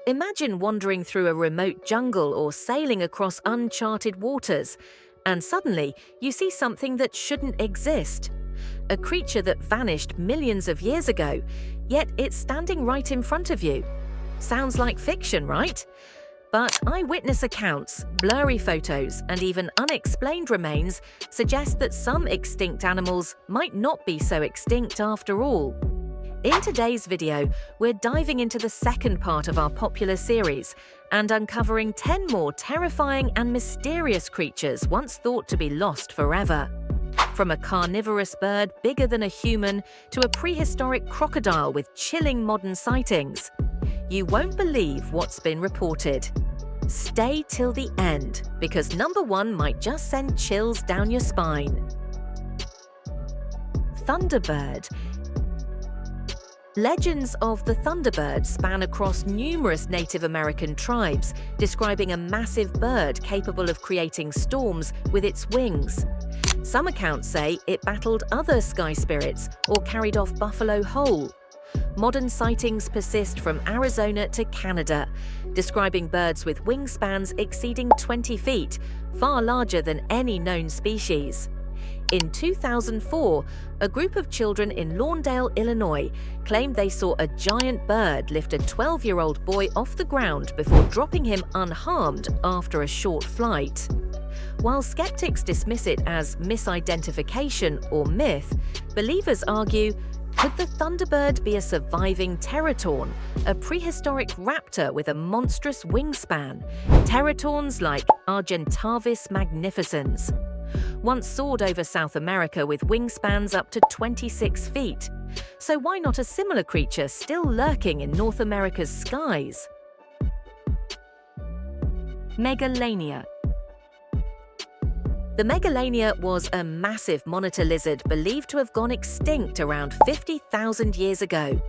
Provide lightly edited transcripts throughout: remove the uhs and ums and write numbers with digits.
Imagine wandering through a remote jungle or sailing across uncharted waters, and suddenly you see something that shouldn't exist. A creature that vanished millions of years ago, yet it's standing right in front of you. Sounds like fiction, right? But eyewitness accounts, blurry photos, and even unexplained remains suggest that some extinct animals might not be so extinct after all. In today's video, we're diving into the second part of our popular series and uncovering 10 more terrifying and mysterious creatures once thought to be lost forever. From a carnivorous bird bigger than a human to a prehistoric crocodile with chilling modern sightings, you won't believe what's been reported. Stay till the end, because number 1 might just send chills down your spine. Thunderbird. Legends of the Thunderbird span across numerous Native American tribes, describing a massive bird capable of creating storms with its wings. Some accounts say it battled other sky spirits or carried off buffalo whole. Modern sightings persist from Arizona to Canada, describing birds with wingspans exceeding 20 feet, far larger than any known species. In 2004, a group of children in Lawndale, Illinois, claimed they saw a giant bird lift a 12-year-old boy off the ground before dropping him unharmed after a short flight. While skeptics dismiss it as misidentification or myth, believers argue, could the Thunderbird be a surviving teratorn, a prehistoric raptor with a monstrous wingspan, teratorns like Argentavis magnificens? Once soared over South America with wingspans up to 26 feet. So why not a similar creature still lurking in North America's skies? Megalania. The Megalania was a massive monitor lizard believed to have gone extinct around 50,000 years ago.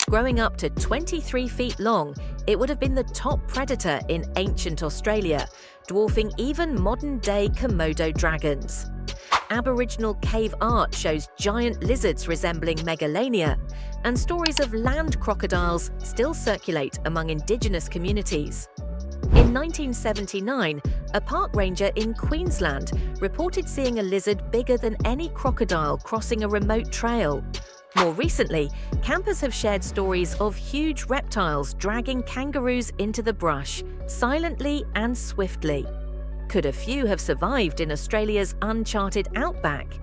Growing up to 23 feet long, it would have been the top predator in ancient Australia, dwarfing even modern-day Komodo dragons. Aboriginal cave art shows giant lizards resembling Megalania, and stories of land crocodiles still circulate among indigenous communities. In 1979, a park ranger in Queensland reported seeing a lizard bigger than any crocodile crossing a remote trail. More recently, campers have shared stories of huge reptiles dragging kangaroos into the brush, silently and swiftly. Could a few have survived in Australia's uncharted outback?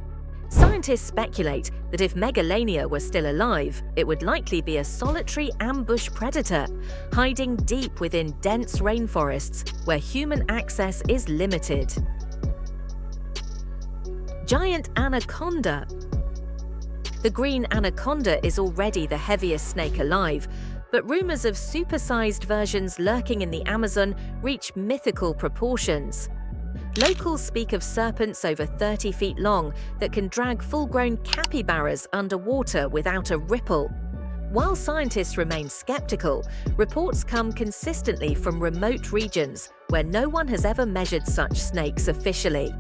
Scientists speculate that if Megalania were still alive, it would likely be a solitary ambush predator, hiding deep within dense rainforests where human access is limited. Giant anaconda. The green anaconda is already the heaviest snake alive, but rumors of supersized versions lurking in the Amazon reach mythical proportions. Locals speak of serpents over 30 feet long that can drag full-grown capybaras underwater without a ripple. While scientists remain skeptical, reports come consistently from remote regions where no one has ever measured such snakes officially.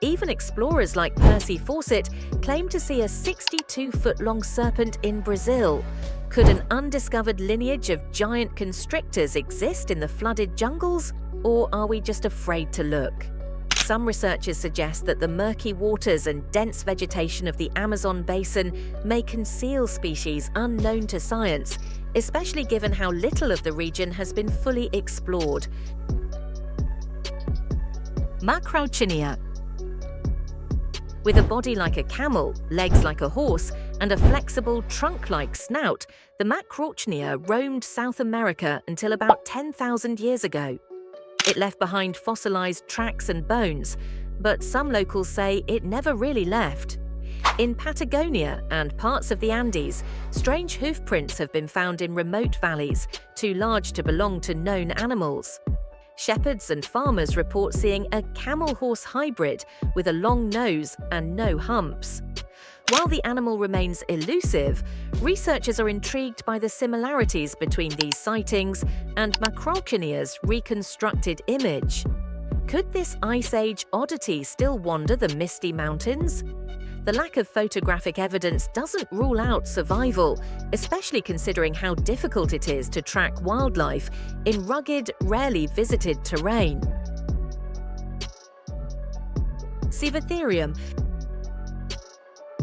Even explorers like Percy Fawcett claim to see a 62-foot-long serpent in Brazil. Could an undiscovered lineage of giant constrictors exist in the flooded jungles, or are we just afraid to look? Some researchers suggest that the murky waters and dense vegetation of the Amazon basin may conceal species unknown to science, especially given how little of the region has been fully explored. Macrochinia. With a body like a camel, legs like a horse, and a flexible trunk-like snout, the Macrochinia roamed South America until about 10,000 years ago. It left behind fossilized tracks and bones, but some locals say it never really left. In Patagonia and parts of the Andes, strange hoof prints have been found in remote valleys, too large to belong to known animals. Shepherds and farmers report seeing a camel-horse hybrid with a long nose and no humps. While the animal remains elusive, researchers are intrigued by the similarities between these sightings and Macrochinia's reconstructed image. Could this Ice Age oddity still wander the misty mountains? The lack of photographic evidence doesn't rule out survival, especially considering how difficult it is to track wildlife in rugged, rarely visited terrain. Civtherum.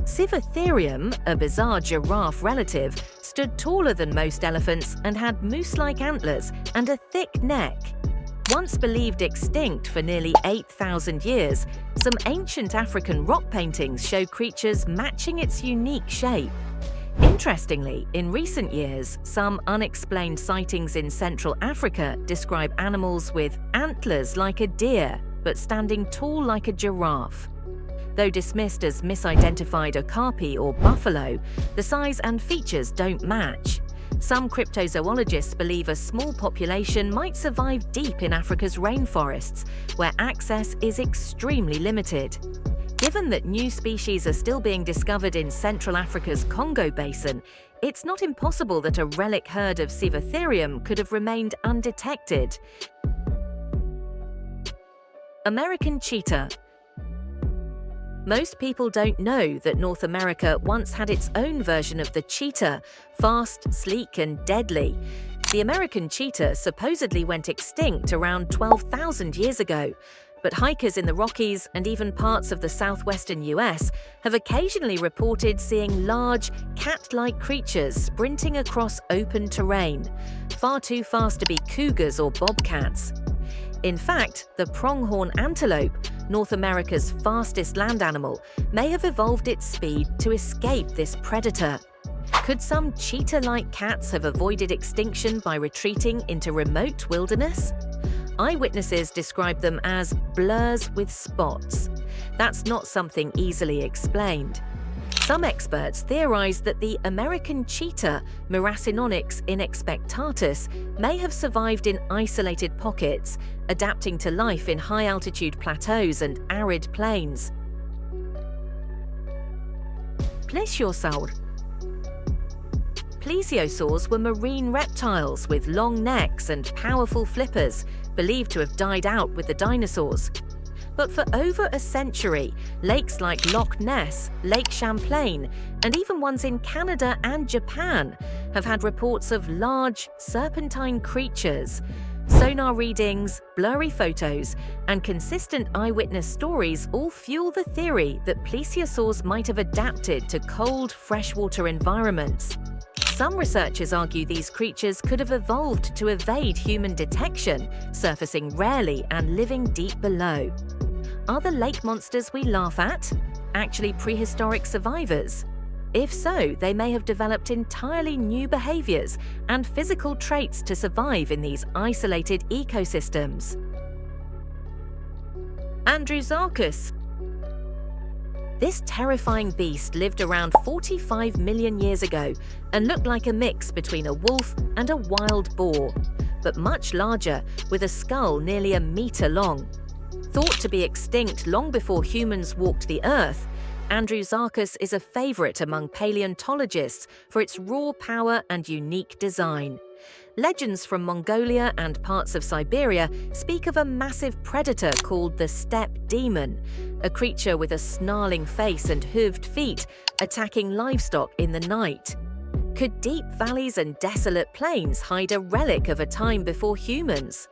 Civtherum, a bizarre giraffe relative, stood taller than most elephants and had moose-like antlers and a thick neck. Once believed extinct for nearly 8,000 years, some ancient African rock paintings show creatures matching its unique shape. Interestingly, in recent years, some unexplained sightings in Central Africa describe animals with antlers like a deer, but standing tall like a giraffe. Though dismissed as misidentified okapi or buffalo, the size and features don't match. Some cryptozoologists believe a small population might survive deep in Africa's rainforests, where access is extremely limited. Given that new species are still being discovered in Central Africa's Congo Basin, it's not impossible that a relic herd of Civtherum could have remained undetected. American cheetah. Most people don't know that North America once had its own version of the cheetah, fast, sleek, and deadly. The American cheetah supposedly went extinct around 12,000 years ago, but hikers in the Rockies and even parts of the southwestern US have occasionally reported seeing large, cat-like creatures sprinting across open terrain, far too fast to be cougars or bobcats. In fact, the pronghorn antelope, North America's fastest land animal, may have evolved its speed to escape this predator. Could some cheetah-like cats have avoided extinction by retreating into remote wilderness? Eyewitnesses describe them as blurs with spots. That's not something easily explained. Some experts theorize that the American cheetah, Miracinonyx inexpectatus, may have survived in isolated pockets, adapting to life in high-altitude plateaus and arid plains. Plesiosaurs. Plesiosaurs were marine reptiles with long necks and powerful flippers, believed to have died out with the dinosaurs. But for over a century, lakes like Loch Ness, Lake Champlain, and even ones in Canada and Japan have had reports of large, serpentine creatures. Sonar readings, blurry photos, and consistent eyewitness stories all fuel the theory that plesiosaurs might have adapted to cold, freshwater environments. Some researchers argue these creatures could have evolved to evade human detection, surfacing rarely and living deep below. Are the lake monsters we laugh at actually prehistoric survivors? If so, they may have developed entirely new behaviors and physical traits to survive in these isolated ecosystems. Zarcus. This terrifying beast lived around 45 million years ago and looked like a mix between a wolf and a wild boar, but much larger, with a skull nearly a meter long. Thought to be extinct long before humans walked the earth, Zarcus is a favorite among paleontologists for its raw power and unique design. Legends from Mongolia and parts of Siberia speak of a massive predator called the steppe demon, a creature with a snarling face and hooved feet attacking livestock in the night. Could deep valleys and desolate plains hide a relic of a time before humans?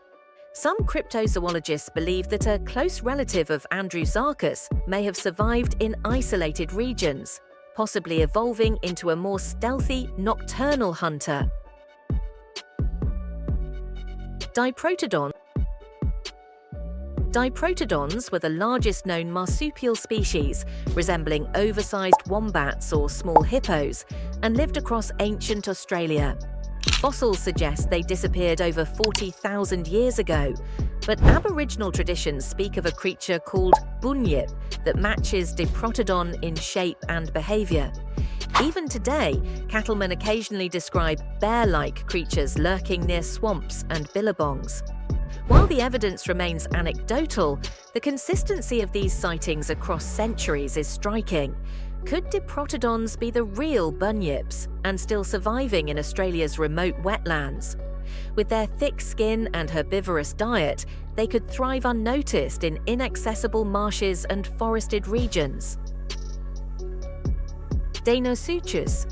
Some cryptozoologists believe that a close relative of Zarcus may have survived in isolated regions, possibly evolving into a more stealthy, nocturnal hunter. Diprotodon. Diprotodons were the largest known marsupial species, resembling oversized wombats or small hippos, and lived across ancient Australia. Fossils suggest they disappeared over 40,000 years ago, but Aboriginal traditions speak of a creature called bunyip that matches Diprotodon in shape and behavior. Even today, cattlemen occasionally describe bear-like creatures lurking near swamps and billabongs. While the evidence remains anecdotal, the consistency of these sightings across centuries is striking. Could Diprotodons be the real bunyips and still surviving in Australia's remote wetlands? With their thick skin and herbivorous diet, they could thrive unnoticed in inaccessible marshes and forested regions. Deinosuchus.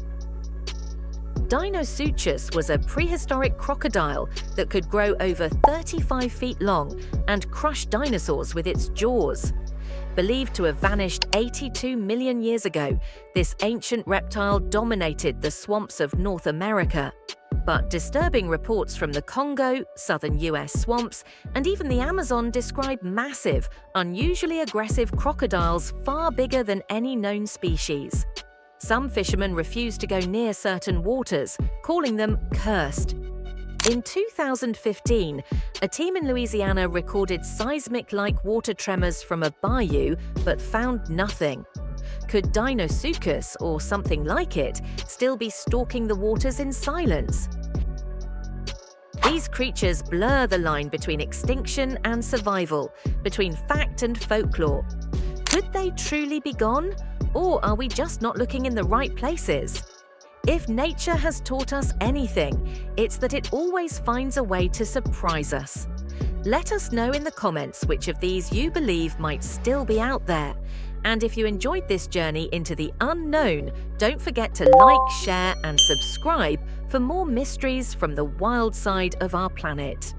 Deinosuchus was a prehistoric crocodile that could grow over 35 feet long and crush dinosaurs with its jaws. Believed to have vanished 82 million years ago, this ancient reptile dominated the swamps of North America. But disturbing reports from the Congo, southern US swamps, and even the Amazon describe massive, unusually aggressive crocodiles far bigger than any known species. Some fishermen refuse to go near certain waters, calling them cursed. In 2015, a team in Louisiana recorded seismic-like water tremors from a bayou but found nothing. Could Deinosuchus, or something like it, still be stalking the waters in silence? These creatures blur the line between extinction and survival, between fact and folklore. Could they truly be gone? Or are we just not looking in the right places? If nature has taught us anything, it's that it always finds a way to surprise us. Let us know in the comments which of these you believe might still be out there. And if you enjoyed this journey into the unknown, don't forget to like, share, and subscribe for more mysteries from the wild side of our planet.